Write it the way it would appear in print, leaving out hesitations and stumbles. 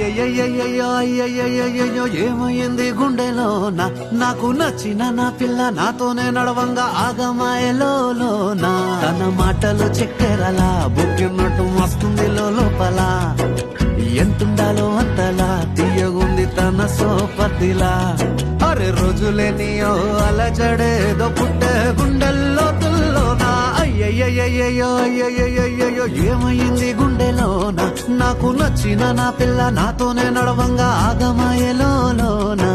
అయ్యయ్యయ్యయ్యో అయ్యయ్యయ్యో ఏమైంది గుండెలోన నాకు నచ్చిన నా పిల్ల నాతోనే నడవంగా ఆగమాయలోనా తన మాటలు చక్కెరలా బుక్కిన్నట్టు వస్తుంది లోపల ఎంతుండాలో అంతలా తీయగుంది తన సోపతిలా అరే రోజులేని ఓ అలజడేదో పుట్టే గుండెల్లో తుల్లోనా అయ్యయ్యయ్యో అయ్యయ్యయ్యో ఏమైంది గుండెలోన నాకు నచ్చిన నా పిల్ల నాతోనే నడవంగా ఆగమాయలోనా